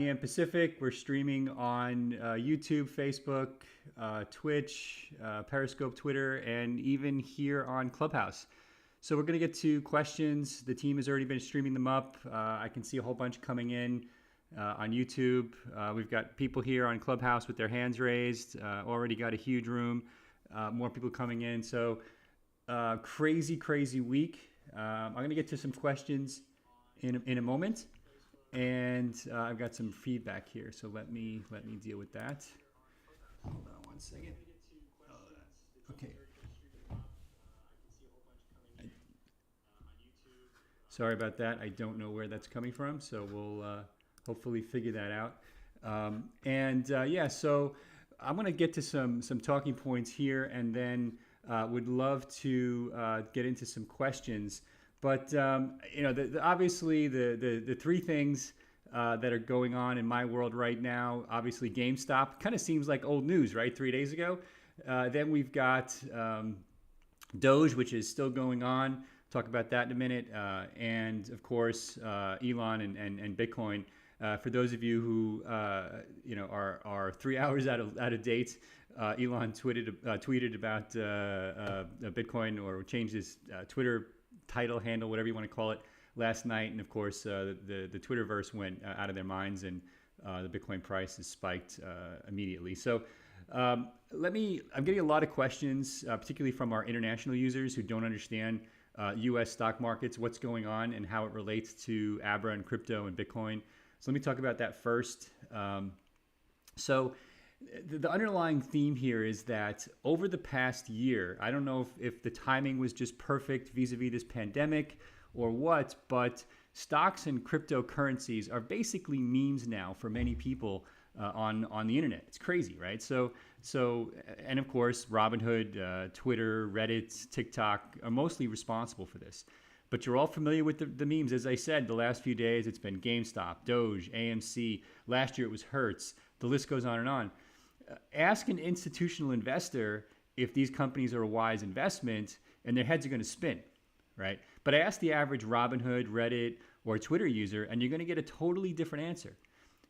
p.m. Pacific. We're streaming on YouTube, Facebook, Twitch, Periscope, Twitter, and even here on Clubhouse. So we're going to get to questions. The team has already been streaming them up. I can see a whole bunch coming in on YouTube. We've got people here on Clubhouse with their hands raised. Already got a huge room. More people coming in. So crazy week. I'm going to get to some questions in a moment. And I've got some feedback here, so let me deal with that. Hold on one second. Okay. Sorry about that. I don't know where that's coming from, so we'll hopefully figure that out. So I'm going to get to some talking points here, and then would love to get into some questions. But obviously the three things that are going on in my world right now. Obviously, GameStop kind of seems like old news, right? 3 days ago. Then we've got Doge, which is still going on. Talk about that in a minute. And of course, Elon and Bitcoin. For those of you who are 3 hours out of date, Elon tweeted about Bitcoin, or changed his Twitter title handle, whatever you want to call it, last night. And of course, the Twitterverse went out of their minds, and the Bitcoin price has spiked immediately. So I'm getting a lot of questions, particularly from our international users who don't understand US stock markets, what's going on and how it relates to Abra and crypto and Bitcoin. So let me talk about that first. So the underlying theme here is that over the past year, I don't know if the timing was just perfect vis-a-vis this pandemic or what, but stocks and cryptocurrencies are basically memes now for many people on the internet. It's crazy, right? So and of course, Robinhood, Twitter, Reddit, TikTok are mostly responsible for this. But you're all familiar with the memes. As I said, the last few days, it's been GameStop, Doge, AMC. Last year, it was Hertz. The list goes on and on. Ask an institutional investor if these companies are a wise investment, and their heads are going to spin, right? But ask the average Robinhood, Reddit, or Twitter user, and you're going to get a totally different answer.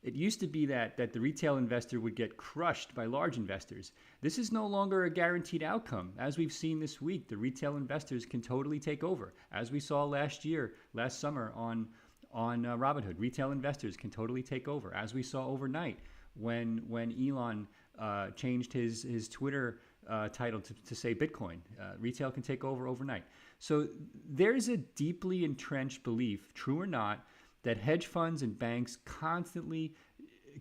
It used to be that the retail investor would get crushed by large investors. This is no longer a guaranteed outcome. As we've seen this week, the retail investors can totally take over. As we saw last summer on Robinhood, retail investors can totally take over. As we saw overnight when Elon changed his Twitter title to say Bitcoin, retail can take over overnight. So there's a deeply entrenched belief, true or not, that hedge funds and banks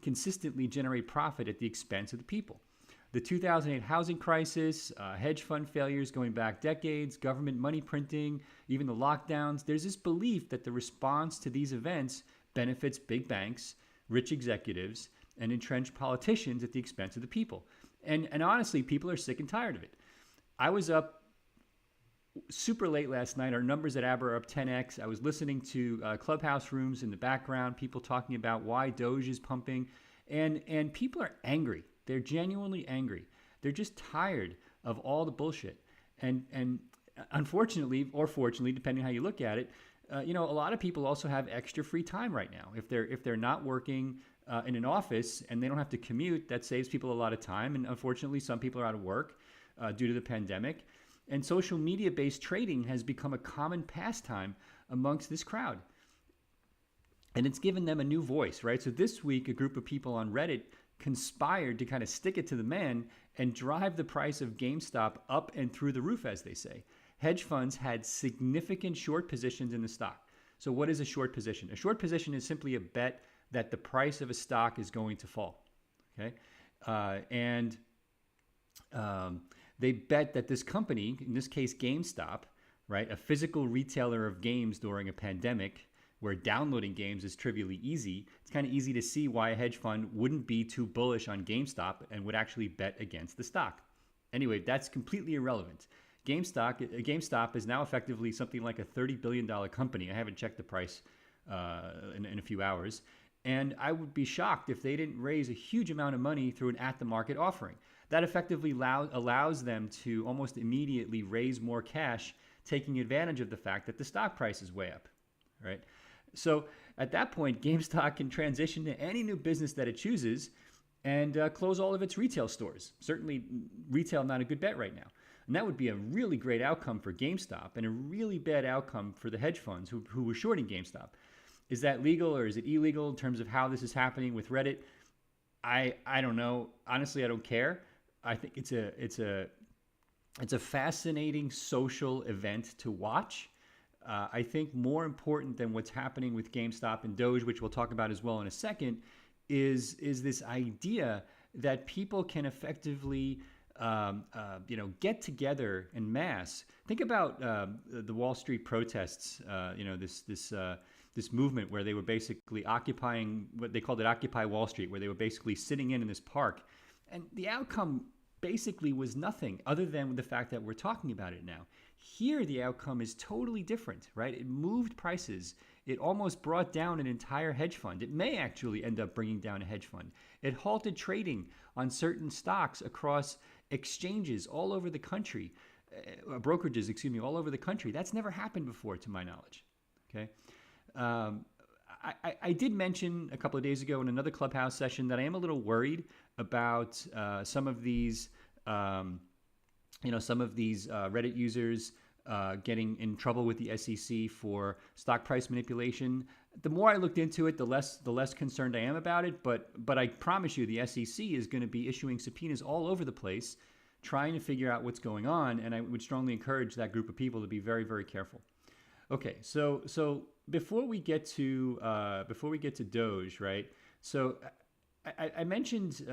consistently generate profit at the expense of the people. The 2008 housing crisis, hedge fund failures going back decades, government money printing, even the lockdowns, there's this belief that the response to these events benefits big banks, rich executives, and entrenched politicians at the expense of the people. And honestly, people are sick and tired of it. I was up super late last night. Our numbers at Abra are up 10x. I was listening to Clubhouse rooms in the background, people talking about why Doge is pumping, and people are angry. They're genuinely angry. They're just tired of all the bullshit. And unfortunately, or fortunately, depending on how you look at it, a lot of people also have extra free time right now. If they're not working in an office and they don't have to commute, that saves people a lot of time. And unfortunately, some people are out of work due to the pandemic. And social media-based trading has become a common pastime amongst this crowd. And it's given them a new voice, right? So this week, a group of people on Reddit conspired to kind of stick it to the man and drive the price of GameStop up and through the roof, as they say. Hedge funds had significant short positions in the stock. So what is a short position? A short position is simply a bet that the price of a stock is going to fall, okay? They bet that this company, in this case GameStop, right, a physical retailer of games during a pandemic where downloading games is trivially easy, it's kind of easy to see why a hedge fund wouldn't be too bullish on GameStop and would actually bet against the stock. Anyway, that's completely irrelevant. GameStop is now effectively something like a $30 billion company. I haven't checked the price in a few hours. And I would be shocked if they didn't raise a huge amount of money through an at-the-market offering. That effectively allows them to almost immediately raise more cash, taking advantage of the fact that the stock price is way up, right? So at that point, GameStop can transition to any new business that it chooses and close all of its retail stores. Certainly, retail not a good bet right now. And that would be a really great outcome for GameStop and a really bad outcome for the hedge funds who were shorting GameStop. Is that legal or is it illegal in terms of how this is happening with Reddit? I don't know. Honestly, I don't care. I think it's a fascinating social event to watch. I think more important than what's happening with GameStop and Doge, which we'll talk about as well in a second, is this idea that people can effectively get together en masse. Think about the Wall Street protests. This movement where they were basically occupying what they called it Occupy Wall Street, where they were basically sitting in this park, and the outcome basically was nothing other than the fact that we're talking about it now. Here, the outcome is totally different, right? It moved prices. It almost brought down an entire hedge fund. It may actually end up bringing down a hedge fund. It halted trading on certain stocks across exchanges all over the country, brokerages, all over the country. That's never happened before, to my knowledge. Okay. I did mention a couple of days ago in another Clubhouse session that I am a little worried about some of these Reddit users getting in trouble with the SEC for stock price manipulation. The more I looked into it, the less concerned I am about it. But I promise you, the SEC is going to be issuing subpoenas all over the place, trying to figure out what's going on. And I would strongly encourage that group of people to be very, very careful. Okay, so before we get to Doge, right? So I mentioned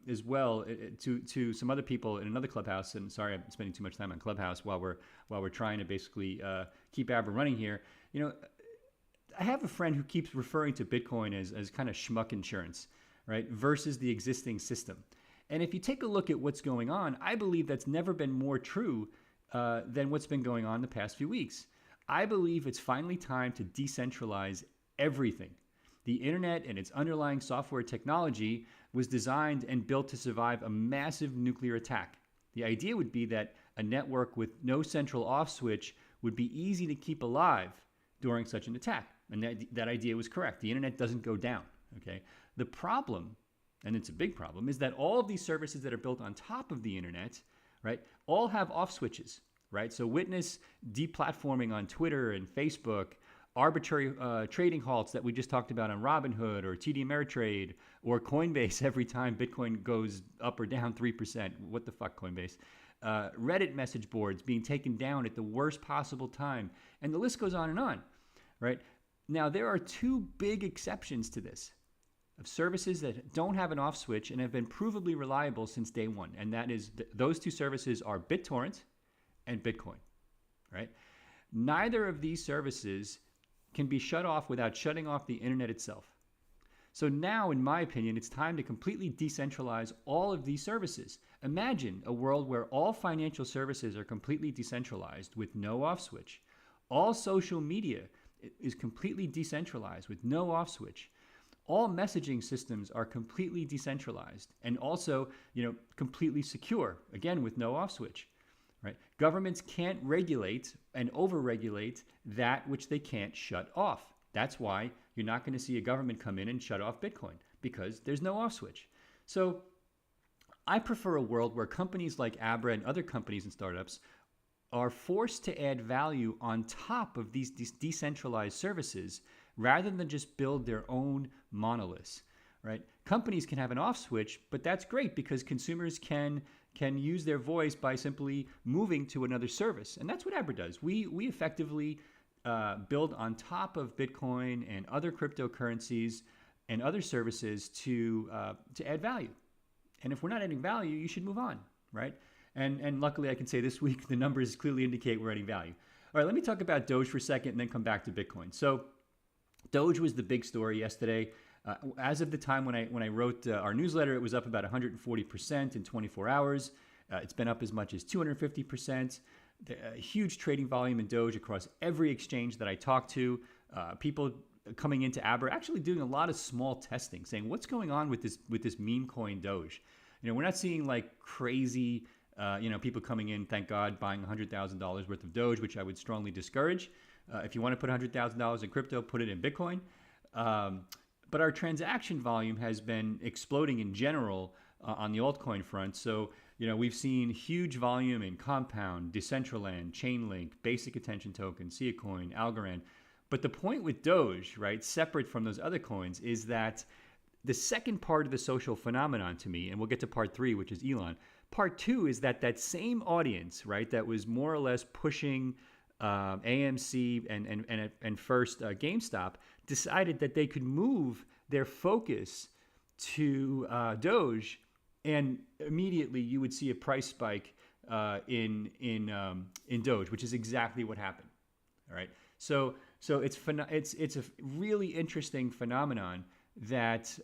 as well to some other people in another Clubhouse, and sorry I'm spending too much time on Clubhouse while we're trying to basically keep Abra running here. I have a friend who keeps referring to Bitcoin as kind of schmuck insurance, right? Versus the existing system. And if you take a look at what's going on, I believe that's never been more true than what's been going on the past few weeks. I believe it's finally time to decentralize everything. The internet and its underlying software technology was designed and built to survive a massive nuclear attack. The idea would be that a network with no central off switch would be easy to keep alive during such an attack. And that idea was correct. The internet doesn't go down. Okay. The problem, and it's a big problem, is that all of these services that are built on top of the internet, right, all have off switches. Right, so witness deplatforming on Twitter and Facebook, arbitrary trading halts that we just talked about on Robinhood or TD Ameritrade or Coinbase every time Bitcoin goes up or down 3%. What the fuck, Coinbase? Reddit message boards being taken down at the worst possible time, and the list goes on, right? Now, there are two big exceptions to this of services that don't have an off switch and have been provably reliable since day one, and that is those two services are BitTorrent and Bitcoin, right? Neither of these services can be shut off without shutting off the internet itself. So now, in my opinion, it's time to completely decentralize all of these services. Imagine a world where all financial services are completely decentralized with no off switch. All social media is completely decentralized with no off switch. All messaging systems are completely decentralized and also, completely secure, again, with no off switch. Right? Governments can't regulate and over-regulate that which they can't shut off. That's why you're not going to see a government come in and shut off Bitcoin, because there's no off switch. So I prefer a world where companies like Abra and other companies and startups are forced to add value on top of these decentralized services rather than just build their own monoliths. Right? Companies can have an off switch, but that's great because consumers can use their voice by simply moving to another service. And that's what Abra does. We effectively build on top of Bitcoin and other cryptocurrencies and other services to add value. And if we're not adding value, you should move on, right? And luckily, I can say this week, the numbers clearly indicate we're adding value. All right, let me talk about Doge for a second and then come back to Bitcoin. So Doge was the big story yesterday. As of the time when I wrote our newsletter, it was up about 140% in 24 hours. It's been up as much as 250%. Huge trading volume in Doge across every exchange that I talked to. People coming into Abra, actually doing a lot of small testing, saying, what's going on with this meme coin Doge? We're not seeing like crazy, people coming in, thank God, buying $100,000 worth of Doge, which I would strongly discourage. If you want to put $100,000 in crypto, put it in Bitcoin. But our transaction volume has been exploding in general on the altcoin front. So, we've seen huge volume in Compound, Decentraland, Chainlink, Basic Attention Token, Siacoin, Algorand. But the point with Doge, right, separate from those other coins, is that the second part of the social phenomenon to me, and we'll get to part 3, which is Elon. Part 2 is that same audience, right, that was more or less pushing AMC and first GameStop, decided that they could move their focus to Doge, and immediately you would see a price spike in Doge, which is exactly what happened. All right, so it's a really interesting phenomenon that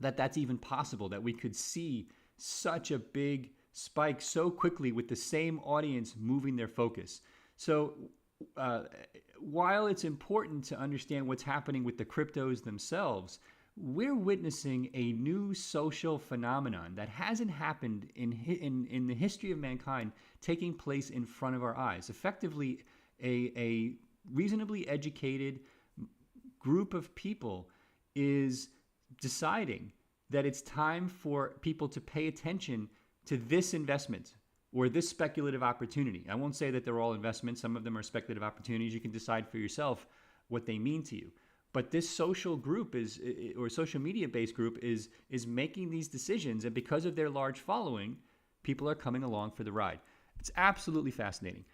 that's even possible, that we could see such a big spike so quickly with the same audience moving their focus. So while it's important to understand what's happening with the cryptos themselves, we're witnessing a new social phenomenon that hasn't happened in the history of mankind, taking place in front of our eyes. Effectively, a reasonably educated group of people is deciding that it's time for people to pay attention to this investment or this speculative opportunity. I won't say that they're all investments. Some of them are speculative opportunities. You can decide for yourself what they mean to you. But this social group or social media-based group is making these decisions, and because of their large following, people are coming along for the ride. It's absolutely fascinating.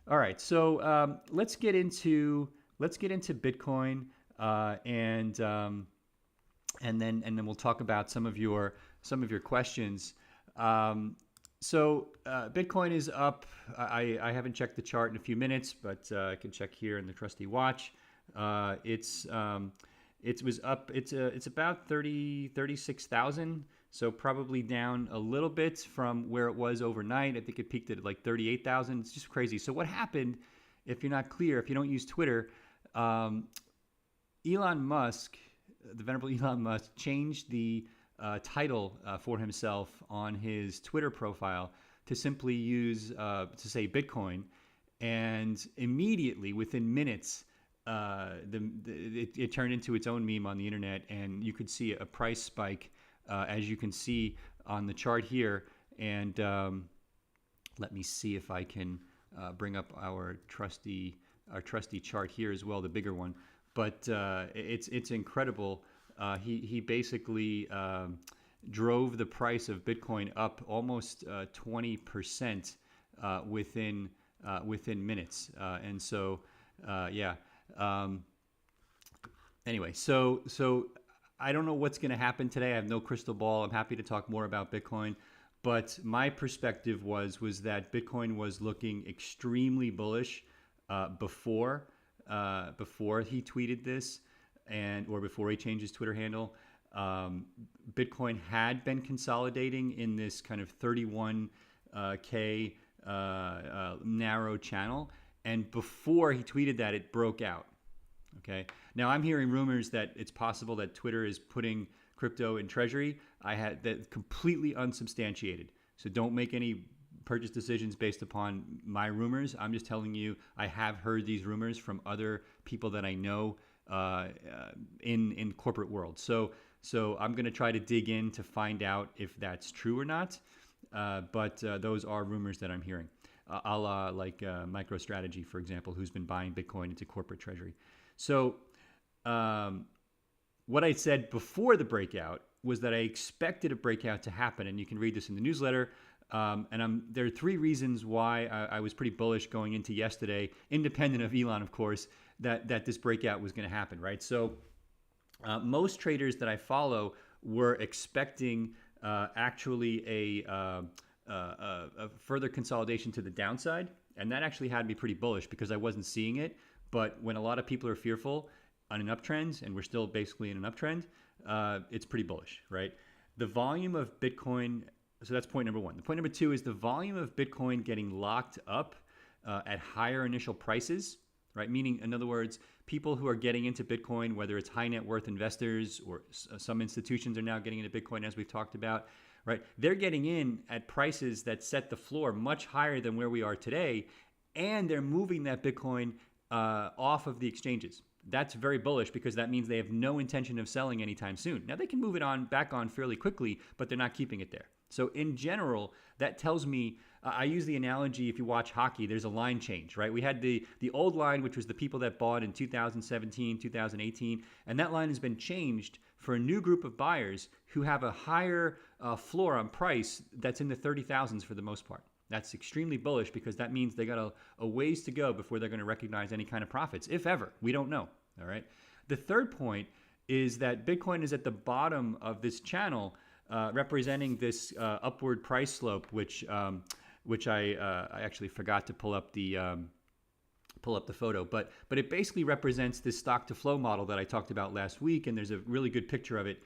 All right, so let's get into Bitcoin, and then we'll talk about some of your questions. So Bitcoin is up. I haven't checked the chart in a few minutes, but I can check here in the trusty watch. It was up. It's about 36,000. So probably down a little bit from where it was overnight. I think it peaked at like 38,000. It's just crazy. So what happened, if you're not clear, if you don't use Twitter, Elon Musk, the venerable Elon Musk, changed the title for himself on his Twitter profile to simply use, to say Bitcoin. And immediately, within minutes, it turned into its own meme on the internet, and you could see a price spike, as you can see on the chart here. And let me see if I can bring up our trusty chart here as well, the bigger one. But it's incredible. He basically drove the price of Bitcoin up almost 20% within minutes. And so, yeah. Anyway, so I don't know what's going to happen today. I have no crystal ball. I'm happy to talk more about Bitcoin, but my perspective was that Bitcoin was looking extremely bullish before he tweeted this, or before he changed his Twitter handle. Bitcoin had been consolidating in this kind of 31K narrow channel. And before he tweeted that, it broke out. Okay. Now I'm hearing rumors that it's possible that Twitter is putting crypto in treasury. I had that completely unsubstantiated. So don't make any purchase decisions based upon my rumors. I'm just telling you, I have heard these rumors from other people that I know in corporate world. So I'm going to try to dig in to find out if that's true or not. But those are rumors that I'm hearing. A la like MicroStrategy, for example, who's been buying Bitcoin into corporate treasury. So what I said before the breakout was that I expected a breakout to happen, and you can read this in the newsletter. And there are 3 reasons why I was pretty bullish going into yesterday, independent of Elon, of course, that this breakout was going to happen, right? So most traders that I follow were expecting actually a further consolidation to the downside, and that actually had me pretty bullish because I wasn't seeing it. But when a lot of people are fearful on an uptrend, and we're still basically in an uptrend, it's pretty bullish, right? The volume of Bitcoin, so that's point number 1. The point number 2 is the volume of Bitcoin getting locked up at higher initial prices, right? Meaning, in other words, people who are getting into Bitcoin, whether it's high net worth investors or some institutions are now getting into Bitcoin, as we've talked about, right? They're getting in at prices that set the floor much higher than where we are today, and they're moving that Bitcoin off of the exchanges. That's very bullish because that means they have no intention of selling anytime soon. Now they can move it back on fairly quickly, but they're not keeping it there. So in general, that tells me, I use the analogy, if you watch hockey, there's a line change, right? We had the old line, which was the people that bought in 2017, 2018, and that line has been changed for a new group of buyers who have a higher floor on price that's in the 30,000s for the most part. That's extremely bullish because that means they got a ways to go before they're going to recognize any kind of profits, if ever. We don't know, all right? The third point is that Bitcoin is at the bottom of this channel, representing this upward price slope, which I actually forgot to pull up the photo, but it basically represents this stock to flow model that I talked about last week, and there's a really good picture of it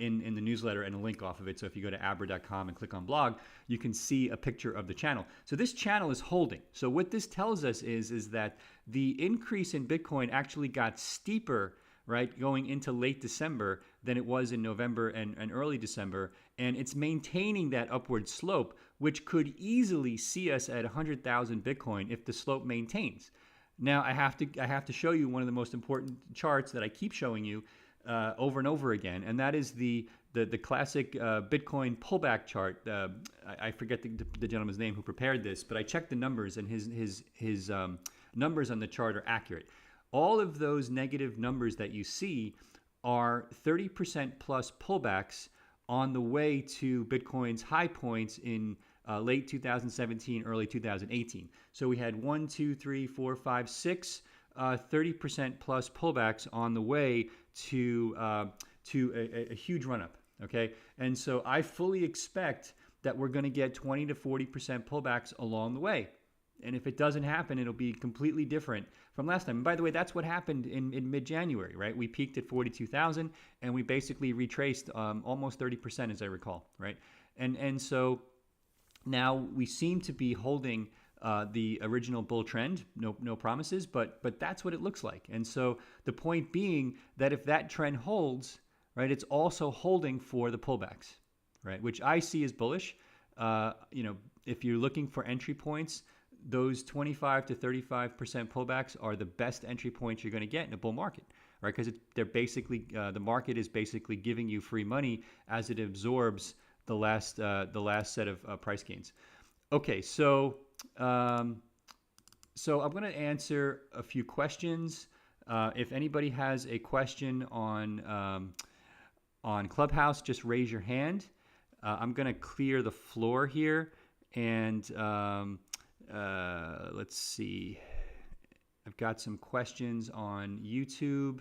in the newsletter and a link off of it. So if you go to abra.com and click on blog, you can see a picture of the channel. So this channel is holding. So what this tells us is that the increase in Bitcoin actually got steeper, right, going into late December than it was in November and early December, and it's maintaining that upward slope, which could easily see us at 100,000 Bitcoin if the slope maintains. Now I have to show you one of the most important charts that I keep showing you over and over again, and that is the classic Bitcoin pullback chart. I forget the gentleman's name who prepared this, but I checked the numbers, and his numbers on the chart are accurate. All of those negative numbers that you see are 30% plus pullbacks on the way to Bitcoin's high points in late 2017, early 2018. So we had 1, 2, 3, 4, 5, 6 30% plus pullbacks on the way to a huge run-up, okay? And so I fully expect that we're going to get 20 to 40% pullbacks along the way. And if it doesn't happen, it'll be completely different from last time. And by the way, that's what happened in mid-January, right? We peaked at 42,000, and we basically retraced almost 30%, as I recall, right? And so now we seem to be holding the original bull trend, no promises, but that's what it looks like. And so the point being that if that trend holds, right, it's also holding for the pullbacks, right? Which I see as bullish. If you're looking for entry points, those 25 to 35% pullbacks are the best entry points you're going to get in a bull market, right? Because they're basically the market is basically giving you free money as it absorbs the last set of price gains. Okay, so I'm going to answer a few questions. If anybody has a question on Clubhouse, just raise your hand. I'm going to clear the floor here, and let's see. I've got some questions on YouTube,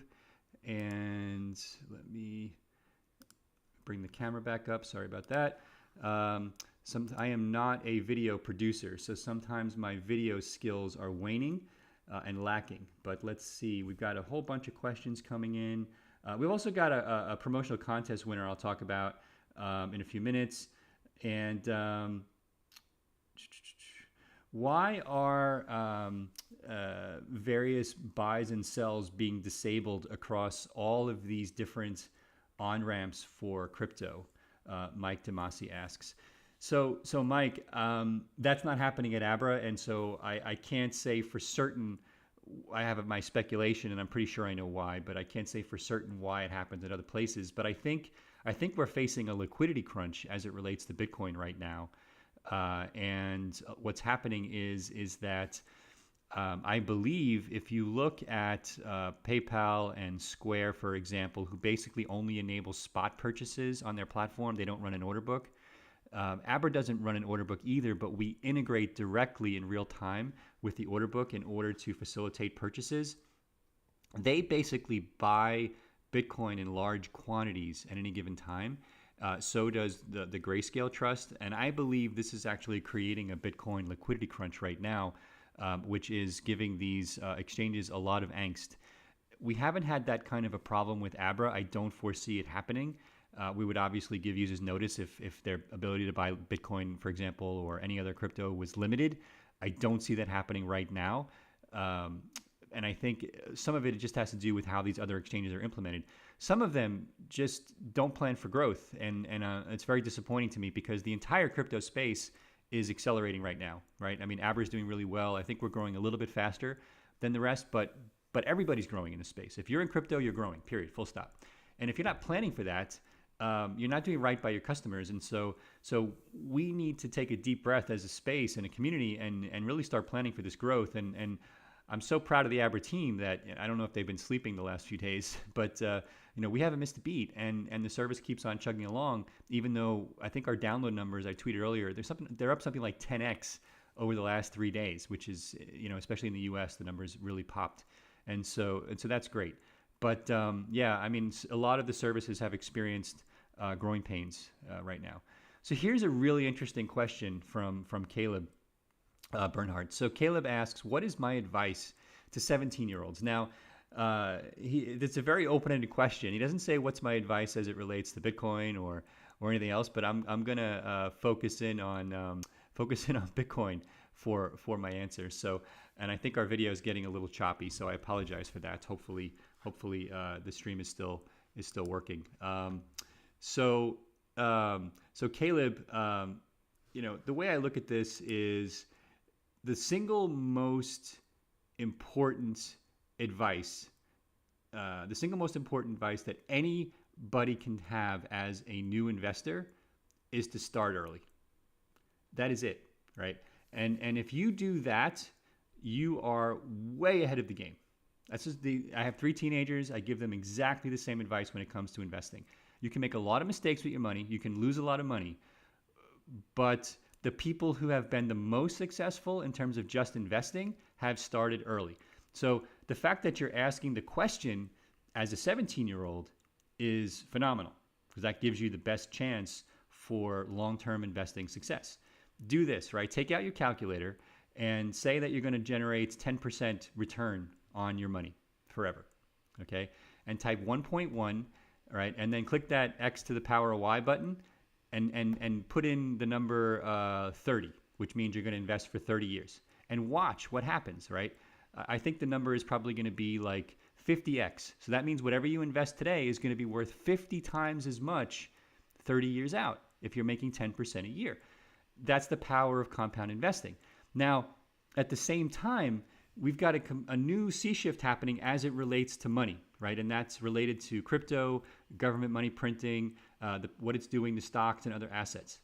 and let me bring the camera back up. Sorry about that. I am not a video producer, so sometimes my video skills are waning and lacking. But let's see. We've got a whole bunch of questions coming in. We've also got a promotional contest winner I'll talk about in a few minutes. And why are various buys and sells being disabled across all of these different on-ramps for crypto? Mike Demasi asks. So Mike, that's not happening at Abra, and so I can't say for certain. I have my speculation, and I'm pretty sure I know why, but I can't say for certain why it happens at other places. But I think we're facing a liquidity crunch as it relates to Bitcoin right now. And what's happening is that I believe if you look at PayPal and Square, for example, who basically only enable spot purchases on their platform, they don't run an order book. Abra doesn't run an order book either, but we integrate directly in real time with the order book in order to facilitate purchases. They basically buy Bitcoin in large quantities at any given time. So does the Grayscale Trust. And I believe this is actually creating a Bitcoin liquidity crunch right now, which is giving these exchanges a lot of angst. We haven't had that kind of a problem with Abra. I don't foresee it happening. We would obviously give users notice if their ability to buy Bitcoin, for example, or any other crypto was limited. I don't see that happening right now. And I think some of it just has to do with how these other exchanges are implemented. Some of them just don't plan for growth. And it's very disappointing to me because the entire crypto space is accelerating right now, right? I mean, Abra is doing really well. I think we're growing a little bit faster, than the rest, but everybody's growing in the space. If you're in crypto, you're growing, period, full stop. And if you're not planning for that, you're not doing right by your customers. And so we need to take a deep breath as a space and a community and really start planning for this growth. And I'm so proud of the Abra team that I don't know if they've been sleeping the last few days, but we haven't missed a beat, and the service keeps on chugging along. Even though I think our download numbers, I tweeted earlier, they're up something like 10x over the last 3 days, which is, especially in the U.S., the numbers really popped, and so that's great. But a lot of the services have experienced growing pains right now. So here's a really interesting question from Caleb Bernhardt. So Caleb asks, what is my advice to 17-year-olds? Now, it's a very open-ended question. He doesn't say what's my advice as it relates to Bitcoin or anything else, but I'm gonna focus in on Bitcoin for my answer. So, and I think our video is getting a little choppy, so I apologize for that. Hopefully the stream is still working. So Caleb, the way I look at this is the single most important advice that anybody can have as a new investor is to start early. That is it, right? And if you do that, you are way ahead of the game. I have 3 teenagers. I give them exactly the same advice when it comes to investing. You can make a lot of mistakes with your money. You can lose a lot of money, but the people who have been the most successful in terms of just investing have started early. So the fact that you're asking the question as a 17-year-old is phenomenal, because that gives you the best chance for long-term investing success. Do this, right? Take out your calculator and say that you're going to generate 10% return on your money forever, okay? And type 1.1, right? And then click that X to the power of Y button and put in the number 30, which means you're going to invest for 30 years. And watch what happens, right? I think the number is probably going to be like 50x. So that means whatever you invest today is going to be worth 50 times as much 30 years out if you're making 10% a year. That's the power of compound investing. Now, at the same time, we've got a new sea shift happening as it relates to money, right? And that's related to crypto, government money printing, what it's doing to stocks and other assets.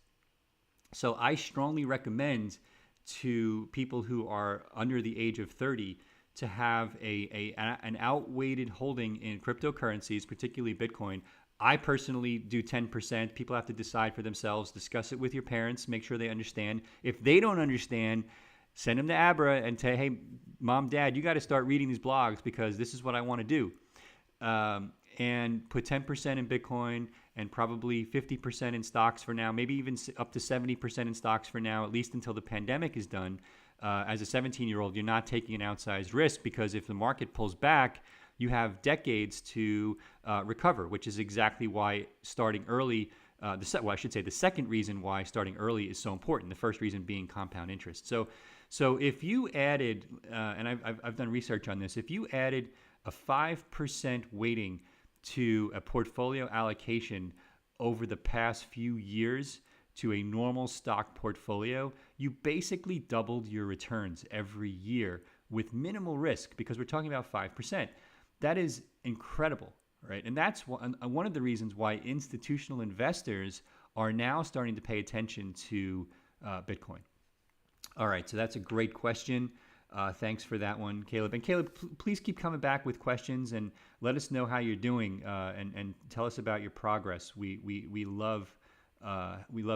So I strongly recommend to people who are under the age of 30 to have an outweighted holding in cryptocurrencies, particularly Bitcoin. I personally do 10%. People have to decide for themselves. Discuss it with your parents. Make sure they understand. If they don't understand, send them to Abra and say, hey, Mom, Dad, you got to start reading these blogs because this is what I want to do. And put 10% in Bitcoin and probably 50% in stocks for now, maybe even up to 70% in stocks for now, at least until the pandemic is done. As a 17-year-old, you're not taking an outsized risk because if the market pulls back, you have decades to recover, which is exactly why starting early, the second reason why starting early is so important. The first reason being compound interest. So if you added, and I've done research on this, if you added a 5% weighting to a portfolio allocation over the past few years to a normal stock portfolio, you basically doubled your returns every year with minimal risk because we're talking about 5%. That is incredible, right? And that's one of the reasons why institutional investors are now starting to pay attention to Bitcoin. All right, so that's a great question. Thanks for that one, Caleb. And Caleb, please keep coming back with questions and let us know how you're doing and tell us about your progress. We love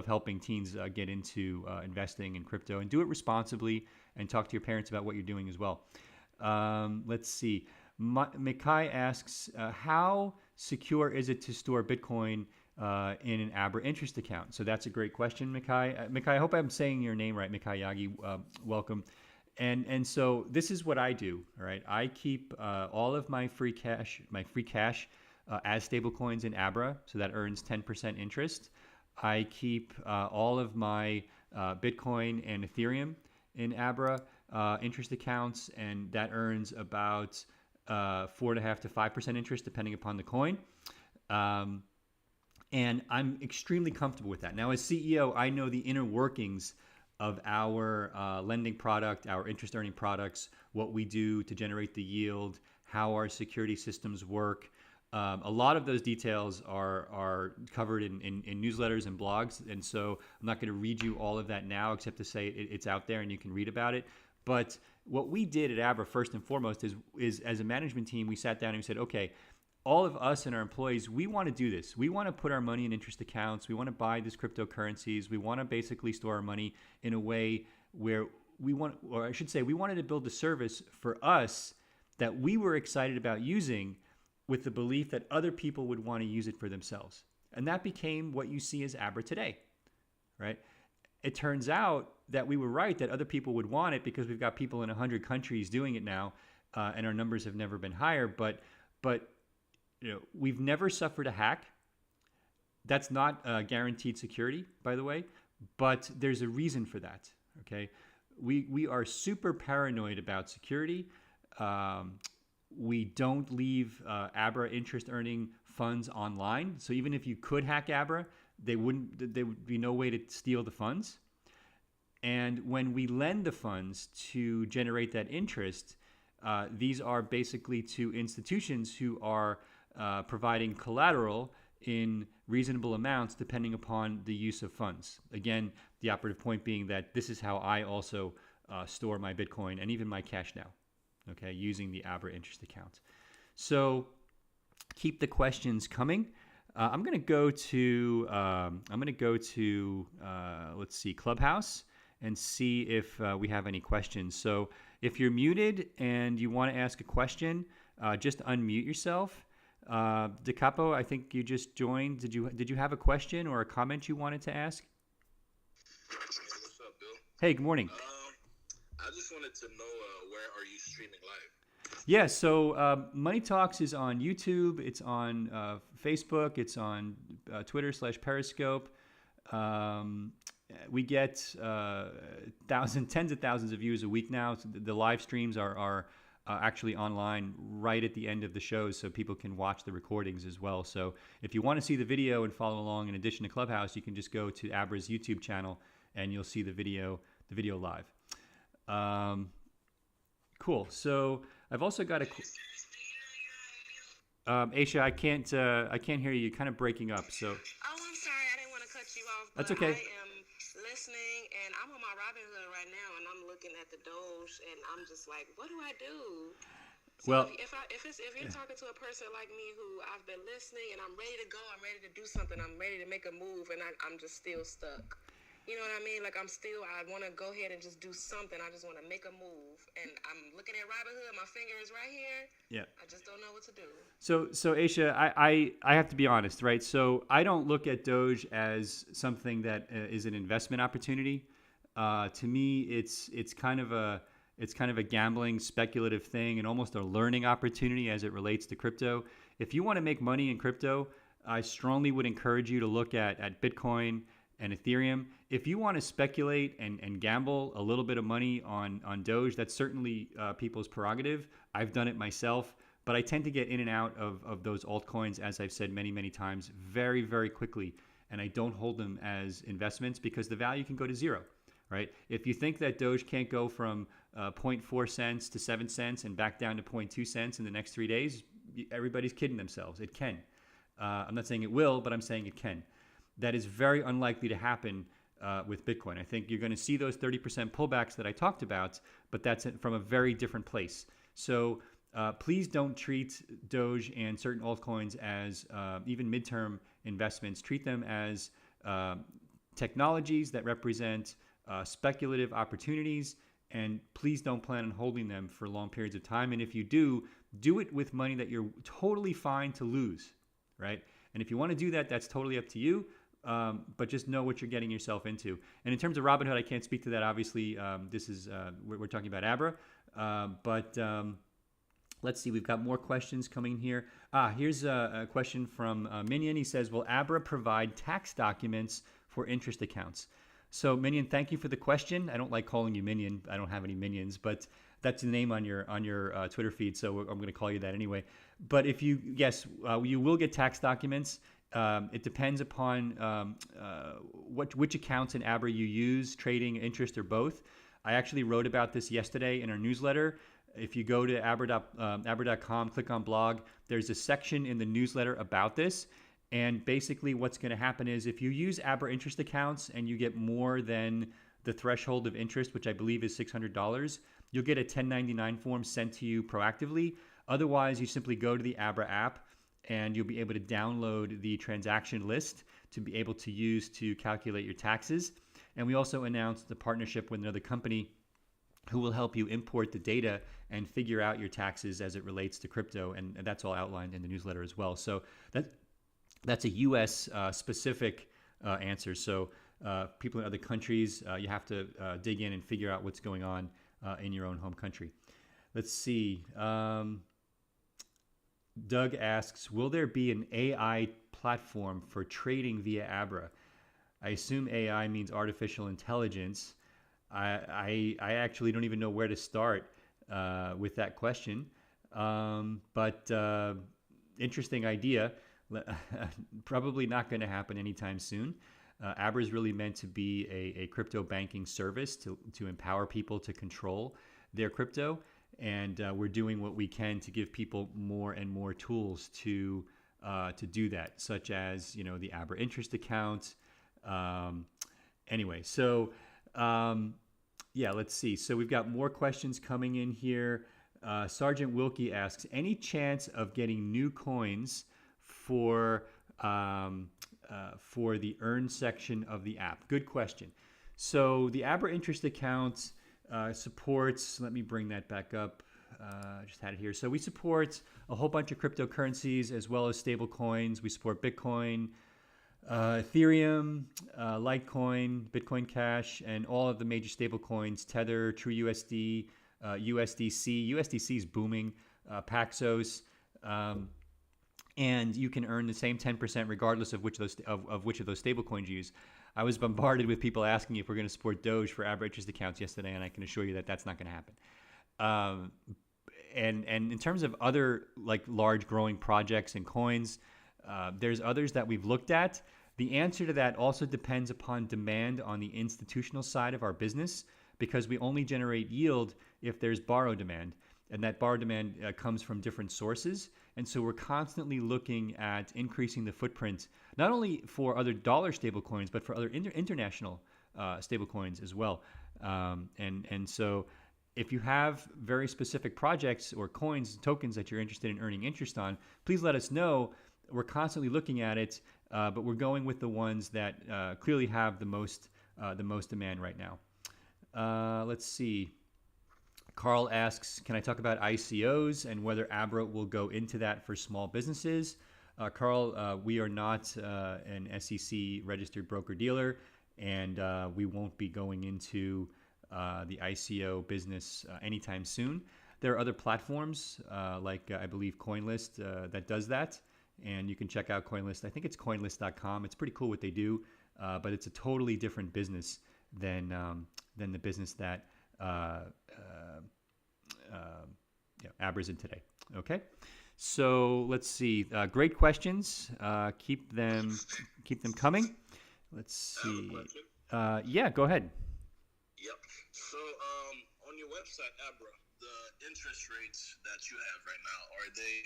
helping teens get into investing in crypto and do it responsibly and talk to your parents about what you're doing as well. Let's see. Mikai asks, how secure is it to store Bitcoin in an Abra interest account? So that's a great question, Mikai. Mikai, I hope I'm saying your name right, Mikai Yagi. Welcome. And so this is what I do, all right? I keep all of my free cash as stablecoins in Abra, so that earns 10% interest. I keep all of my Bitcoin and Ethereum in Abra interest accounts, and that earns about 4.5% to 5% interest depending upon the coin. And I'm extremely comfortable with that. Now, as CEO, I know the inner workings of our lending product, our interest earning products, what we do to generate the yield, how our security systems work. A lot of those details are covered in newsletters and blogs. And so I'm not going to read you all of that now, except to say it's out there and you can read about it. But what we did at Abra, first and foremost, is as a management team, we sat down and we said, okay, all of us and our employees, we want to do this. We want to put our money in interest accounts. We want to buy these cryptocurrencies. We want to basically store our money in a way where we want, or I should say, we wanted to build a service for us that we were excited about using, with the belief that other people would want to use it for themselves. And that became what you see as Abra today, right? It turns out that we were right, that other people would want it because we've got people in 100 countries doing it now, and our numbers have never been higher. But you know, we've never suffered a hack. That's not guaranteed security, by the way, but there's a reason for that, okay? We are super paranoid about security. We don't leave Abra interest earning funds online. So even if you could hack Abra, there would be no way to steal the funds. And when we lend the funds to generate that interest, these are basically to institutions who are providing collateral in reasonable amounts depending upon the use of funds. Again, the operative point being that this is how I also store my Bitcoin and even my cash now. Okay, using the Abra interest account. So keep the questions coming. I'm going to go to let's see, Clubhouse, and see if we have any questions. So if you're muted and you want to ask a question, just unmute yourself. DeCapo, I think you just joined. Did you have a question or a comment you wanted to ask? What's up, Bill? Hey, good morning. I just wanted to know where are you streaming live? Yeah, so Money Talks is on YouTube. It's on Facebook. It's on Twitter/Periscope. We get tens of thousands of views a week now. So the live streams are actually online right at the end of the shows, so people can watch the recordings as well. So if you want to see the video and follow along, in addition to Clubhouse, you can just go to Abra's YouTube channel and you'll see the video live. Cool. So I've also got Aisha, I can't hear you. You're kind of breaking up. So. Oh, I'm sorry. I didn't want to cut you off. That's okay. I am listening, and I'm on my Robinhood right now, and I'm looking at the Doge, and I'm just like, what do I do? So well, if you're talking to a person like me who I've been listening, and I'm ready to go, I'm ready to do something, I'm ready to make a move, and I'm just still stuck. You know what I mean? Like I want to go ahead and just do something. I just want to make a move. And I'm looking at Robinhood. My finger is right here. Yeah. I just don't know what to do. So Aisha, I have to be honest, right? So I don't look at Doge as something that is an investment opportunity. To me, it's kind of a gambling, speculative thing, and almost a learning opportunity as it relates to crypto. If you want to make money in crypto, I strongly would encourage you to look at Bitcoin and Ethereum. If you want to speculate and gamble a little bit of money on Doge, that's certainly people's prerogative. I've done it myself, but I tend to get in and out of those altcoins, as I've said many, many times, very, very quickly. And I don't hold them as investments because the value can go to zero, right? If you think that Doge can't go from 0.4 cents to 7 cents and back down to 0.2 cents in the next 3 days, everybody's kidding themselves. It can. I'm not saying it will, but I'm saying it can. That is very unlikely to happen with Bitcoin. I think you're going to see those 30% pullbacks that I talked about, but that's from a very different place. So please don't treat Doge and certain altcoins as even midterm investments. Treat them as technologies that represent speculative opportunities, and please don't plan on holding them for long periods of time. And if you do it with money that you're totally fine to lose, right? And if you want to do that, that's totally up to you. But just know what you're getting yourself into. And in terms of Robinhood, I can't speak to that. Obviously, this is we're talking about Abra. But let's see. We've got more questions coming here. Here's a question from Minion. He says, will Abra provide tax documents for interest accounts? So Minion, thank you for the question. I don't like calling you Minion. I don't have any minions, but that's the name on your Twitter feed. So I'm going to call you that anyway. But if you will get tax documents. It depends upon which accounts in Abra you use, trading, interest, or both. I actually wrote about this yesterday in our newsletter. If you go to abra.com, click on blog, there's a section in the newsletter about this. And basically what's going to happen is if you use Abra interest accounts and you get more than the threshold of interest, which I believe is $600, you'll get a 1099 form sent to you proactively. Otherwise, you simply go to the Abra app and you'll be able to download the transaction list to be able to use to calculate your taxes. And we also announced the partnership with another company who will help you import the data and figure out your taxes as it relates to crypto. And that's all outlined in the newsletter as well. So that's a U.S. Specific answer. So people in other countries, you have to dig in and figure out what's going on in your own home country. Let's see. Doug asks, will there be an AI platform for trading via Abra? I assume AI means artificial intelligence. I actually don't even know where to start with that question. But interesting idea. Probably not going to happen anytime soon. Abra is really meant to be a crypto banking service to empower people to control their crypto. And we're doing what we can to give people more and more tools to do that, such as, the Abra interest account. Anyway, so let's see. So we've got more questions coming in here. Sergeant Wilkie asks, any chance of getting new coins for the earn section of the app? Good question. So the Abra interest account supports, let me bring that back up. I just had it here. So we support a whole bunch of cryptocurrencies as well as stable coins. We support Bitcoin, Ethereum, Litecoin, Bitcoin Cash, and all of the major stable coins, Tether, TrueUSD, USDC. USDC is booming, Paxos. And you can earn the same 10% regardless of which of those stable coins you use. I was bombarded with people asking if we're going to support Doge for Abra interest accounts yesterday, and I can assure you that that's not going to happen. And in terms of other large growing projects and coins, there's others that we've looked at. The answer to that also depends upon demand on the institutional side of our business, because we only generate yield if there's borrow demand, and that borrow demand comes from different sources. And so we're constantly looking at increasing the footprint, not only for other dollar stablecoins, but for other international stablecoins as well. And so if you have very specific projects or coins, tokens that you're interested in earning interest on, please let us know. We're constantly looking at it, but we're going with the ones that clearly have the most demand right now. Let's see. Carl asks, can I talk about ICOs and whether Abra will go into that for small businesses? Carl, we are not an SEC registered broker-dealer, and we won't be going into the ICO business anytime soon. There are other platforms like I believe CoinList that does that, and you can check out CoinList. I think it's coinlist.com. It's pretty cool what they do, but it's a totally different business than the business that Abra's in today. Okay, so let's see. Great questions. Keep them coming. Let's see. Yeah, go ahead. Yep. So on your website, Abra, the interest rates that you have right now, are they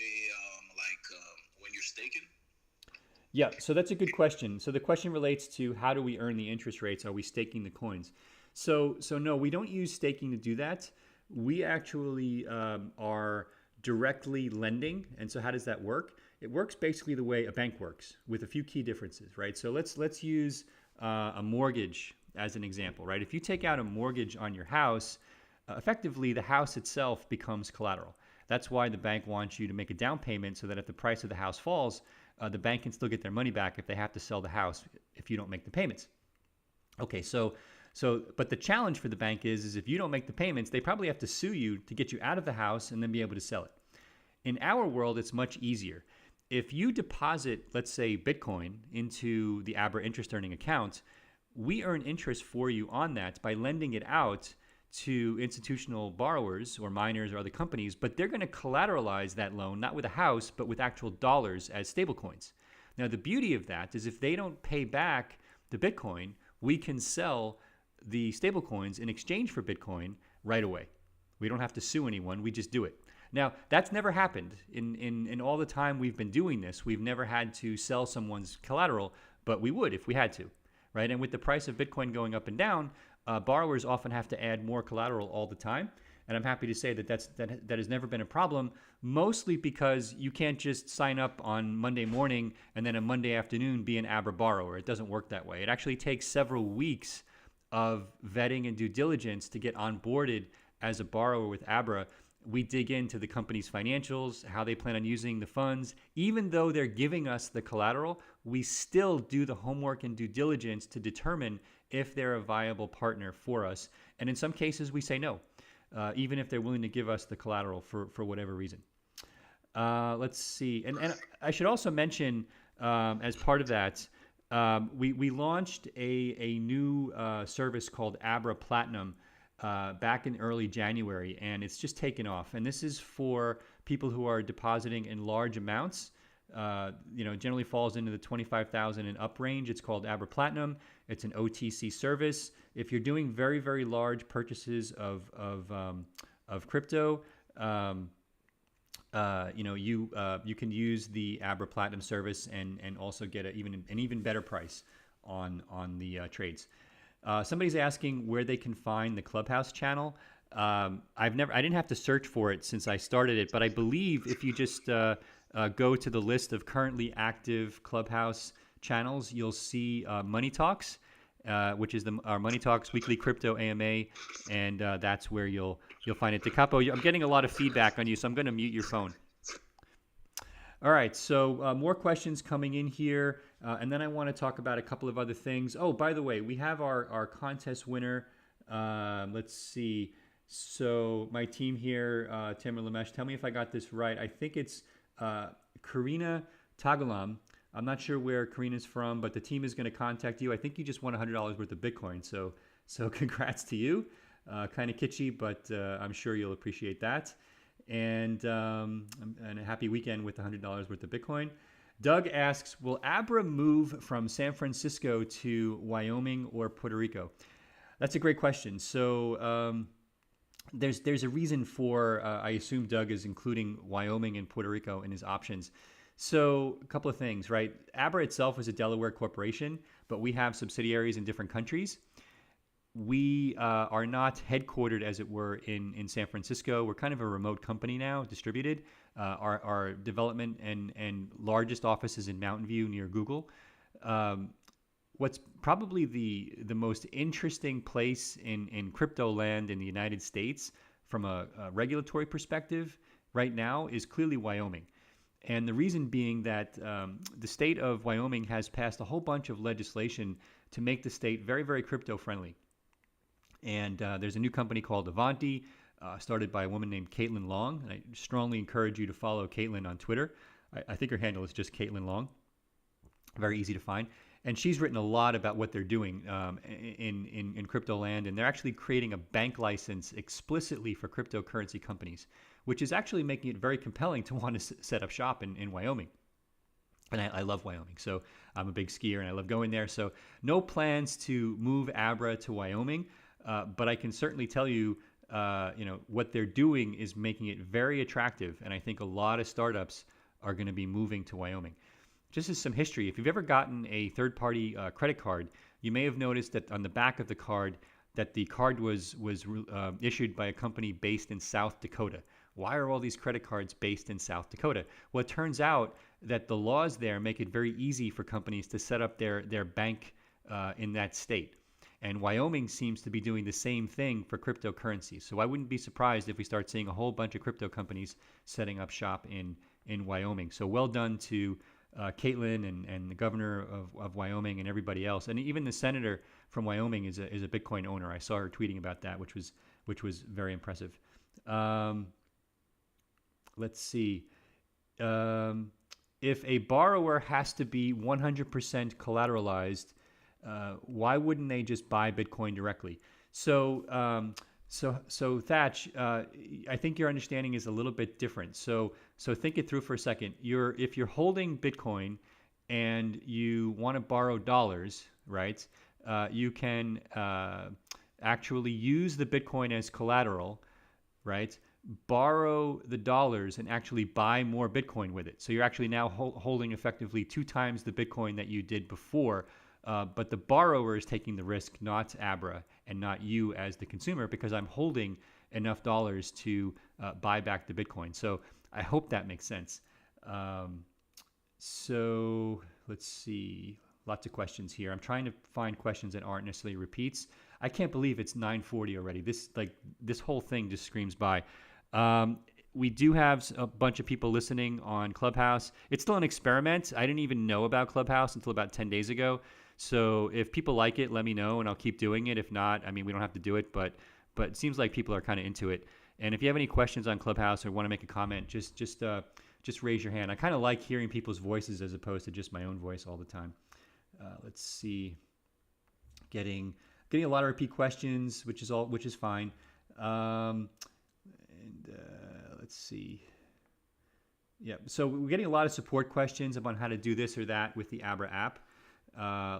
when you're staking? Yeah, so that's a good question. So the question relates to how do we earn the interest rates? Are we staking the coins? So no, we don't use staking to do that. We actually are directly lending. And so how does that work? It works basically the way a bank works, with a few key differences, right? So let's use a mortgage as an example, right? If you take out a mortgage on your house, effectively the house itself becomes collateral. That's why the bank wants you to make a down payment, so that if the price of the house falls, the bank can still get their money back if they have to sell the house if you don't make the payments. Okay, but the challenge for the bank is if you don't make the payments, they probably have to sue you to get you out of the house and then be able to sell it. In our world, it's much easier. If you deposit, let's say, Bitcoin into the Abra interest earning account, we earn interest for you on that by lending it out to institutional borrowers or miners or other companies, but they're going to collateralize that loan, not with a house, but with actual dollars as stablecoins. Now, the beauty of that is if they don't pay back the Bitcoin, we can sell the stablecoins in exchange for Bitcoin right away. We don't have to sue anyone. We just do it. Now, that's never happened. In all the time we've been doing this, we've never had to sell someone's collateral, but we would if we had to, right? And with the price of Bitcoin going up and down, borrowers often have to add more collateral all the time. And I'm happy to say that that has never been a problem, mostly because you can't just sign up on Monday morning and then a Monday afternoon be an Abra borrower. It doesn't work that way. It actually takes several weeks of vetting and due diligence to get onboarded as a borrower with Abra. We dig into the company's financials, how they plan on using the funds. Even though they're giving us the collateral, we still do the homework and due diligence to determine if they're a viable partner for us. And in some cases, we say no. Even if they're willing to give us the collateral for whatever reason. Let's see. And I should also mention, as part of that, we launched a new service called Abra Platinum back in early January, and it's just taken off. And this is for people who are depositing in large amounts. Generally falls into the 25,000 and up range. It's called Abra Platinum. It's an OTC service. If you're doing very, very large purchases of crypto, you can use the Abra Platinum service and also get an even better price on the trades. Somebody's asking where they can find the Clubhouse channel. I didn't have to search for it since I started it, but I believe if you just go to the list of currently active Clubhouse channels, you'll see Money Talks, which is our Money Talks weekly crypto AMA, and that's where you'll find it. DeCapo, I'm getting a lot of feedback on you, so I'm going to mute your phone. All right, so more questions coming in here, and then I want to talk about a couple of other things. Oh, by the way, we have our contest winner. Let's see. So my team here, Tamara Lamesh, tell me if I got this right. I think it's Karina Tagalam. I'm not sure where Karina's from, but the team is going to contact you. I think you just won $100 worth of Bitcoin, so congrats to you. Kind of kitschy, but I'm sure you'll appreciate that. And a happy weekend with $100 worth of Bitcoin. Doug asks, will Abra move from San Francisco to Wyoming or Puerto Rico? That's a great question. So there's a reason for, I assume Doug is including Wyoming and Puerto Rico in his options. So a couple of things, right? Abra itself is a Delaware corporation, but we have subsidiaries in different countries. We are not headquartered, as it were, in San Francisco. We're kind of a remote company now, distributed. Our development and largest office is in Mountain View near Google. What's probably the most interesting place in crypto land in the United States from a regulatory perspective right now is clearly Wyoming. And the reason being that the state of Wyoming has passed a whole bunch of legislation to make the state very, very crypto friendly. And there's a new company called Avanti, started by a woman named Caitlin Long. And I strongly encourage you to follow Caitlin on Twitter. I think her handle is just Caitlin Long. Very easy to find. And she's written a lot about what they're doing in crypto land. And they're actually creating a bank license explicitly for cryptocurrency companies, which is actually making it very compelling to want to set up shop in Wyoming. And I love Wyoming. So I'm a big skier and I love going there. So no plans to move Abra to Wyoming. But I can certainly tell you, what they're doing is making it very attractive. And I think a lot of startups are going to be moving to Wyoming. Just as some history, if you've ever gotten a third-party credit card, you may have noticed that on the back of the card that the card was issued by a company based in South Dakota. Why are all these credit cards based in South Dakota? Well, it turns out that the laws there make it very easy for companies to set up their bank in that state. And Wyoming seems to be doing the same thing for cryptocurrency. So I wouldn't be surprised if we start seeing a whole bunch of crypto companies setting up shop in Wyoming. So well done to Caitlin and the governor of Wyoming and everybody else. And even the senator from Wyoming is a Bitcoin owner. I saw her tweeting about that, which was very impressive. Let's see. If a borrower has to be 100% collateralized, why wouldn't they just buy Bitcoin directly? So Thatch, I think your understanding is a little bit different. So think it through for a second. If you're holding Bitcoin and you want to borrow dollars, right? You can actually use the Bitcoin as collateral, right? Borrow the dollars and actually buy more Bitcoin with it. So you're actually now holding effectively 2 times the Bitcoin that you did before. But the borrower is taking the risk, not Abra and not you as the consumer, because I'm holding enough dollars to buy back the Bitcoin. So I hope that makes sense. So let's see. Lots of questions here. I'm trying to find questions that aren't necessarily repeats. I can't believe it's 9:40 already. This whole thing just screams by. We do have a bunch of people listening on Clubhouse. It's still an experiment. I didn't even know about Clubhouse until about 10 days ago. So if people like it, let me know and I'll keep doing it. If not, I mean, we don't have to do it, but it seems like people are kind of into it. And if you have any questions on Clubhouse or want to make a comment, just raise your hand. I kind of like hearing people's voices as opposed to just my own voice all the time. Let's see. Getting a lot of repeat questions, which is fine. Let's see. Yeah, so we're getting a lot of support questions about how to do this or that with the Abra app.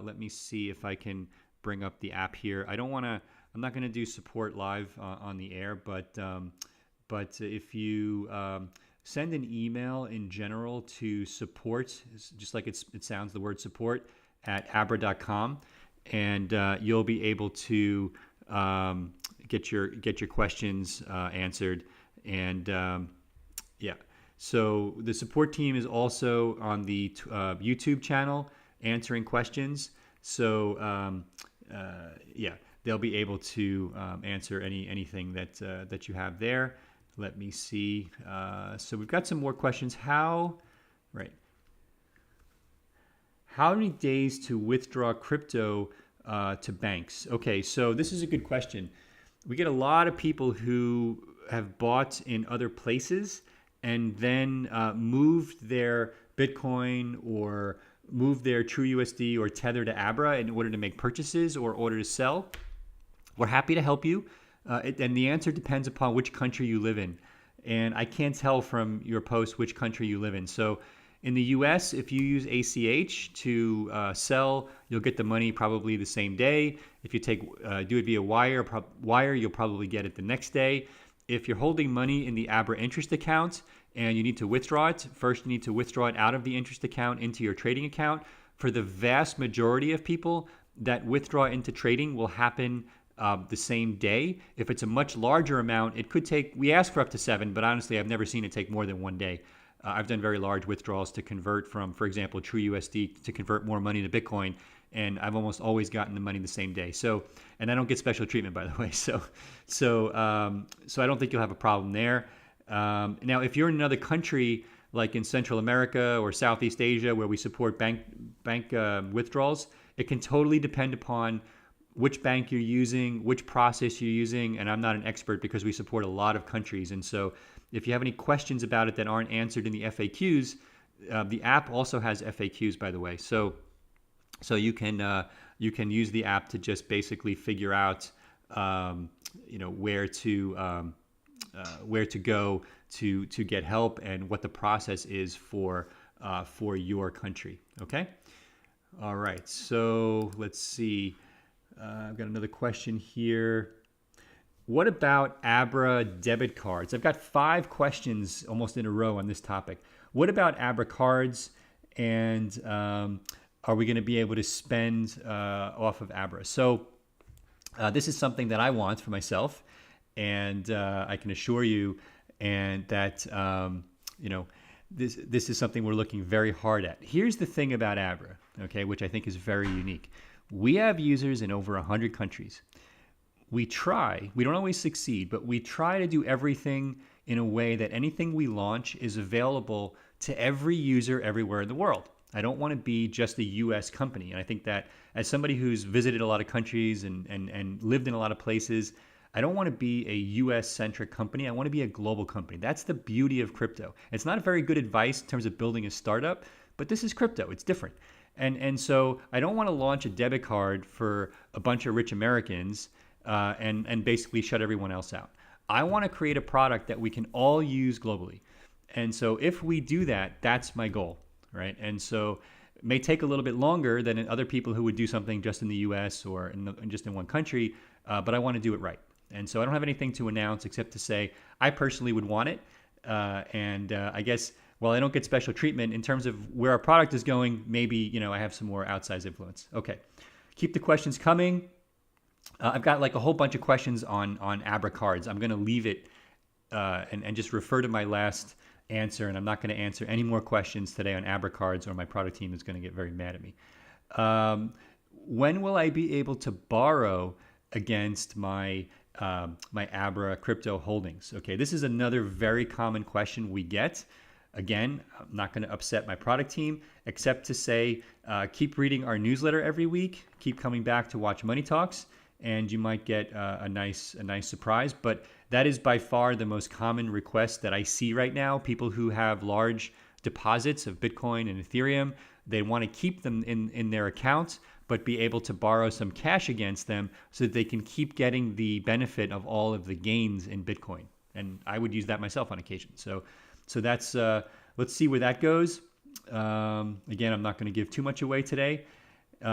Let me see if I can bring up the app here. I'm not going to do support live on the air, but if you send an email in general to support, just like it sounds, the word support, at abra.com, and you'll be able to get your questions answered. And yeah, so the support team is also on the YouTube channel answering questions. So yeah, they'll be able to answer anything that you have there. Let me see. So we've got some more questions. How many days to withdraw crypto to banks? Okay, so this is a good question. We get a lot of people who have bought in other places and then moved their Bitcoin or moved their TrueUSD or Tether to Abra in order to make purchases or order to sell. We're happy to help you. And the answer depends upon which country you live in. And I can't tell from your post which country you live in. So in the US, if you use ACH to sell, you'll get the money probably the same day. If you do it via wire, you'll probably get it the next day. If you're holding money in the Abra interest account and you need to withdraw it, first you need to withdraw it out of the interest account into your trading account. For the vast majority of people, that withdraw into trading will happen the same day. If it's a much larger amount, it could take, we ask for up to 7, but honestly, I've never seen it take more than 1 day. I've done very large withdrawals to convert from, for example, TrueUSD to convert more money to Bitcoin, and I've almost always gotten the money the same day. So, and I don't get special treatment, by the way. So I don't think you'll have a problem there. Now, if you're in another country, like in Central America or Southeast Asia, where we support bank withdrawals, it can totally depend upon which bank you're using, which process you're using, and I'm not an expert because we support a lot of countries. And so if you have any questions about it that aren't answered in the FAQs, the app also has FAQs, by the way. So you can use the app to just basically figure out where to go to get help and what the process is for your country. Okay. All right. So let's see. I've got another question here. What about Abra debit cards? I've got 5 questions almost in a row on this topic. What about Abracards, and are we going to be able to spend off of Abra? So this is something that I want for myself, and I can assure you, and that this is something we're looking very hard at. Here's the thing about Abra, okay, which I think is very unique. We have users in over 100 countries. We don't always succeed, but we try to do everything in a way that anything we launch is available to every user everywhere in the world. I don't want to be just a US company. And I think that as somebody who's visited a lot of countries and lived in a lot of places, I don't want to be a US-centric company. I want to be a global company. That's the beauty of crypto. It's not very good advice in terms of building a startup, but this is crypto. It's different. And so I don't want to launch a debit card for a bunch of rich Americans and basically shut everyone else out. I want to create a product that we can all use globally. And so if we do that, that's my goal, right? And so It may take a little bit longer than in other people who would do something just in the U.S. or just in one country, but I want to do it right. And so I don't have anything to announce except to say I personally would want it. I guess while I don't get special treatment in terms of where our product is going, maybe, I have some more outsized influence. Okay. Keep the questions coming. I've got like a whole bunch of questions on Abracards. I'm going to leave it and just refer to my last answer, and I'm not going to answer any more questions today on Abracards, or my product team is going to get very mad at me. When will I be able to borrow against my Abra crypto holdings? Okay, this is another very common question we get. Again, I'm not going to upset my product team, except to say, keep reading our newsletter every week, keep coming back to watch Money Talks, and you might get a nice surprise. But that is by far the most common request that I see right now. People who have large deposits of Bitcoin and Ethereum, they want to keep them in their accounts, but be able to borrow some cash against them so that they can keep getting the benefit of all of the gains in Bitcoin. And I would use that myself on occasion. So that's, let's see where that goes. Again, I'm not going to give too much away today.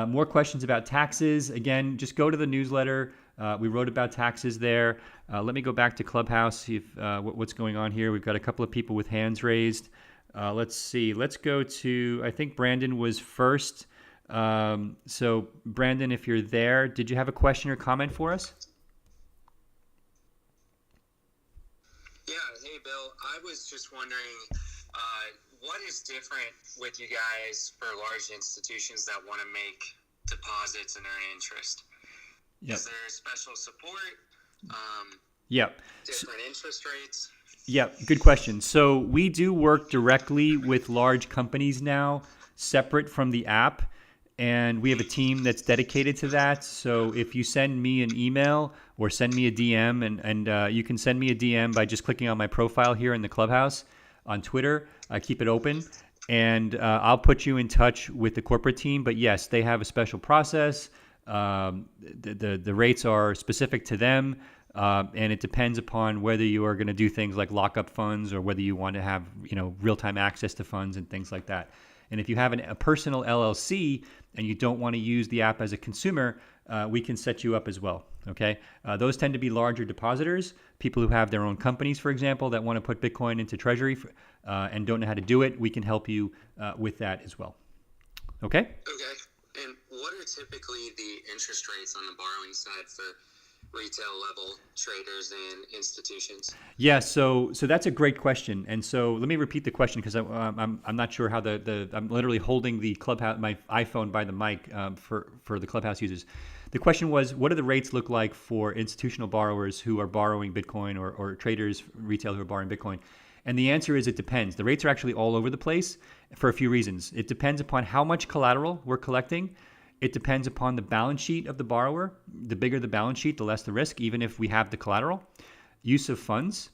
More questions about taxes. Again, just go to the newsletter. We wrote about taxes there. Let me go back to Clubhouse, see if, what's going on here. We've got a couple of people with hands raised. Let's see. Let's go to, I think Brandon was first. So Brandon, if you're there, did you have a question or comment for us? Yeah. Hey, Bill. I was just wondering, what is different with you guys for large institutions that want to make deposits and earn interest? Yep. Is there special support? Different interest rates? Yeah, good question. So we do work directly with large companies now, separate from the app, and we have a team that's dedicated to that. So if you send me an email or send me a DM, and you can send me a DM by just clicking on my profile here in the Clubhouse on Twitter. I keep it open, and I'll put you in touch with the corporate team. But yes, they have a special process. The rates are specific to them, and it depends upon whether you are going to do things like lock up funds or whether you want to have real-time access to funds and things like that. And if you have a personal LLC and you don't want to use the app as a consumer, we can set you up as well. Okay, those tend to be larger depositors, people who have their own companies, for example, that want to put Bitcoin into treasury and don't know how to do it. We can help you with that as well. Okay? Okay. And what are typically the interest rates on the borrowing side for retail level traders and institutions? Yeah, so that's a great question. And so let me repeat the question because I'm not sure how I'm literally holding the Clubhouse, my iPhone by the mic for the Clubhouse users. The question was, what do the rates look like for institutional borrowers who are borrowing Bitcoin or traders, retail who are borrowing Bitcoin? And the answer is it depends. The rates are actually all over the place for a few reasons. It depends upon how much collateral we're collecting. It depends upon the balance sheet of the borrower. The bigger the balance sheet, the less the risk, even if we have the collateral. Use of funds.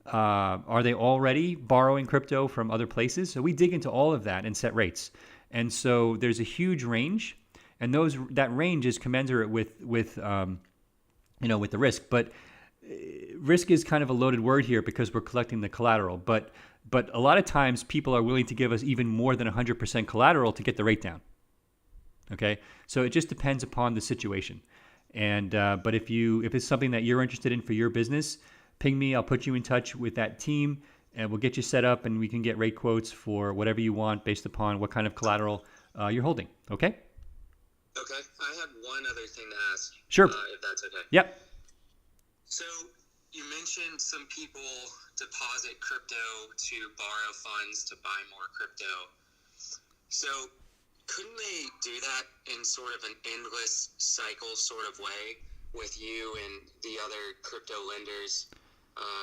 Are they already borrowing crypto from other places? So we dig into all of that and set rates. And so there's a huge range, and that range is commensurate with the risk. But risk is kind of a loaded word here because we're collecting the collateral. But a lot of times people are willing to give us even more than 100% collateral to get the rate down. Okay, so it just depends upon the situation. And but if it's something that you're interested in for your business, ping me. I'll put you in touch with that team, and we'll get you set up, and we can get rate quotes for whatever you want based upon what kind of collateral you're holding. Okay. Okay. I have one other thing to ask. Sure. If that's okay. Yep. So you mentioned some people deposit crypto to borrow funds to buy more crypto. So couldn't they do that in sort of an endless cycle sort of way with you and the other crypto lenders,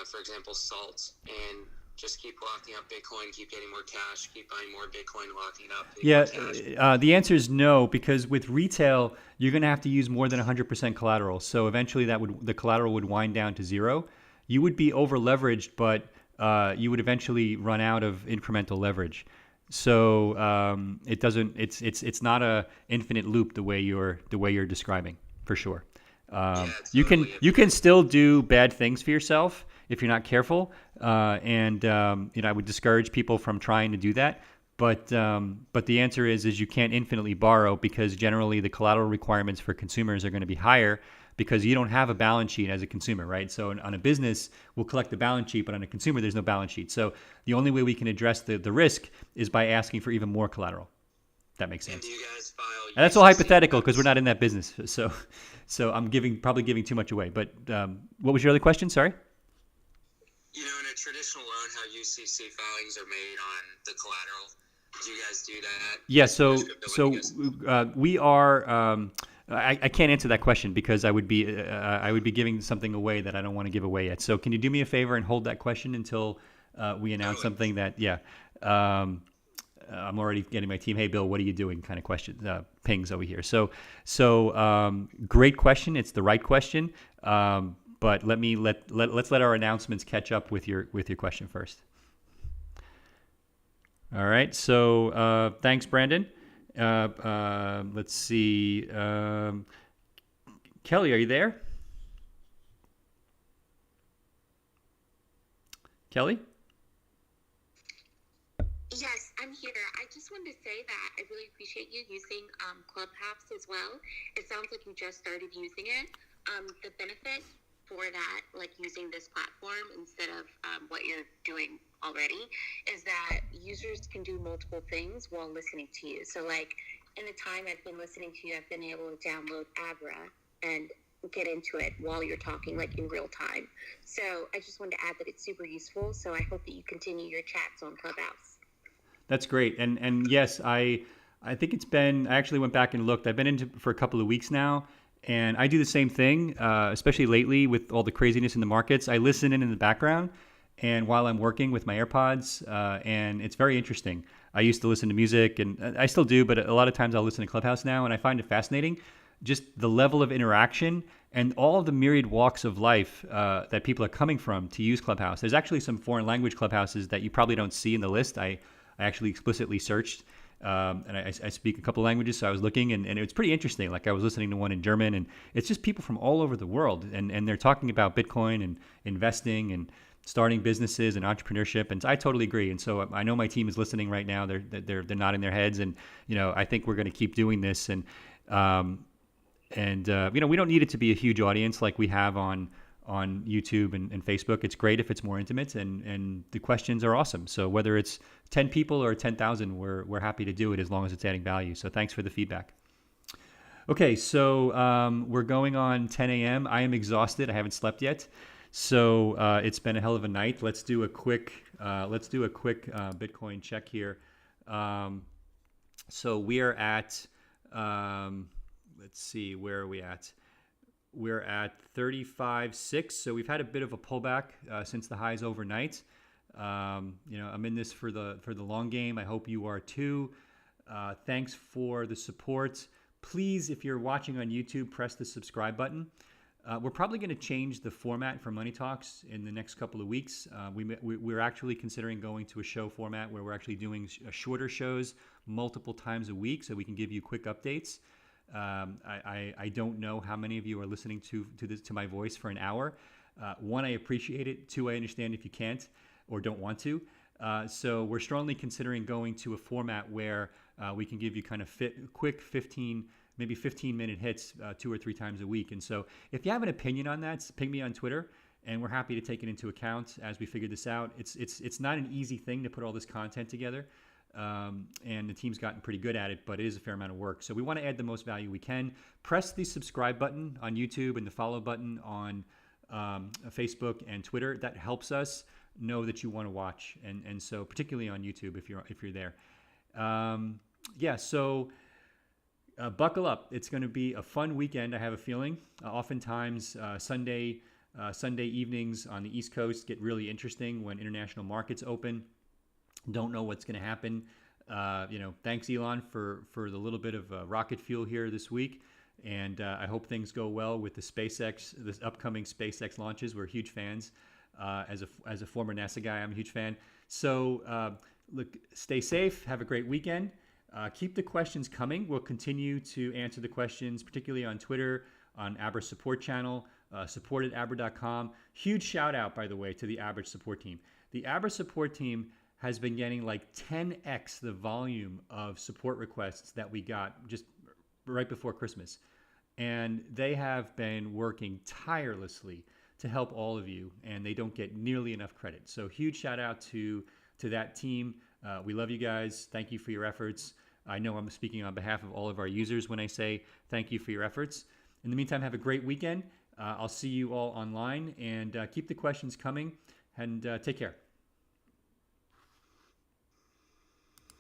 for example, Salt, and just keep locking up Bitcoin, keep getting more cash, keep buying more Bitcoin, locking up? Yeah, the answer is no, because with retail, you're going to have to use more than 100% collateral. So eventually the collateral would wind down to zero. You would be over leveraged, but you would eventually run out of incremental leverage. So it's not a infinite loop the way you're describing, for sure. You can still do bad things for yourself if you're not careful, and I would discourage people from trying to do that. But the answer is you can't infinitely borrow, because generally the collateral requirements for consumers are going to be higher because you don't have a balance sheet as a consumer, right? So on a business, we'll collect the balance sheet, but on a consumer, there's no balance sheet. So the only way we can address the risk is by asking for even more collateral. That makes sense. And do you guys file? And that's all hypothetical because we're not in that business. So I'm probably giving too much away. But what was your other question? Sorry. In a traditional loan, how UCC filings are made on the collateral. Do you guys do that? Yeah. So we are. I can't answer that question because I would be giving something away that I don't want to give away yet. So can you do me a favor and hold that question until we announce something that I'm already getting my team, hey Bill, what are you doing? Kind of questions, pings over here. So great question. It's the right question. But let's let our announcements catch up with your question first. All right. So thanks, Brandon. Let's see. Kelly, are you there? Kelly? Yes, I'm here. I just wanted to say that I really appreciate you using Clubhouse as well. It sounds like you just started using it. The benefit for that, like using this platform instead of what you're doing already, is that users can do multiple things while listening to you. So like in the time I've been listening to you, I've been able to download Abra and get into it while you're talking, like in real time. So I just wanted to add that it's super useful. So I hope that you continue your chats on Clubhouse. That's great. And yes, I think it's been, I actually went back and looked. I've been into for a couple of weeks now, and I do the same thing, especially lately with all the craziness in the markets. I listen in the background, and while I'm working with my AirPods, and it's very interesting. I used to listen to music, and I still do, but a lot of times I'll listen to Clubhouse now, and I find it fascinating, just the level of interaction and all of the myriad walks of life that people are coming from to use Clubhouse. There's actually some foreign language Clubhouses that you probably don't see in the list. I actually explicitly searched, and I speak a couple languages, so I was looking, and it was pretty interesting. Like I was listening to one in German, and it's just people from all over the world, and they're talking about Bitcoin and investing and starting businesses and entrepreneurship, and I totally agree. And so I know my team is listening right now. They're nodding their heads, and I think we're going to keep doing this. And we don't need it to be a huge audience like we have on YouTube and Facebook. It's great if it's more intimate, and the questions are awesome. So whether it's 10 people or 10,000, we're happy to do it as long as it's adding value. So thanks for the feedback. Okay, so we're going on 10 a.m. I am exhausted. I haven't slept yet. So it's been a hell of a night. Let's do a quick Bitcoin check here. So we are at let's see, where are we at? We're at 35.6, so we've had a bit of a pullback since the highs overnight. I'm in this for the long game. I hope you are too. Thanks for the support. Please, if you're watching on YouTube, press the subscribe button. We're probably going to change the format for Money Talks in the next couple of weeks. We're actually considering going to a show format where we're actually doing shorter shows multiple times a week, so we can give you quick updates. I don't know how many of you are listening to my voice for an hour. One, I appreciate it. Two, I understand if you can't or don't want to. So we're strongly considering going to a format where we can give you kind of quick 15-minute hits 2 or 3 times a week. And so if you have an opinion on that, ping me on Twitter, and we're happy to take it into account as we figure this out. It's not an easy thing to put all this content together. And the team's gotten pretty good at it, but it is a fair amount of work. So we want to add the most value we can. Press the subscribe button on YouTube and the follow button on Facebook and Twitter. That helps us know that you want to watch, and so particularly on YouTube if you're there. So buckle up. It's going to be a fun weekend, I have a feeling. Oftentimes Sunday evenings on the East Coast get really interesting when international markets open. Don't know what's going to happen. Thanks Elon for the little bit of rocket fuel here this week, and I hope things go well with this upcoming SpaceX launches. We're huge fans. As a former NASA guy, I'm a huge fan. So look, stay safe. Have a great weekend. Keep the questions coming. We'll continue to answer the questions, particularly on Twitter, on Abra support channel, support@abra.com. Huge shout out, by the way, to the Abra support team. The Abra support team has been getting like 10x the volume of support requests that we got just right before Christmas. And they have been working tirelessly to help all of you, and they don't get nearly enough credit. So huge shout out to that team. We love you guys. Thank you for your efforts. I know I'm speaking on behalf of all of our users when I say thank you for your efforts. In the meantime, have a great weekend. I'll see you all online, and keep the questions coming, and take care.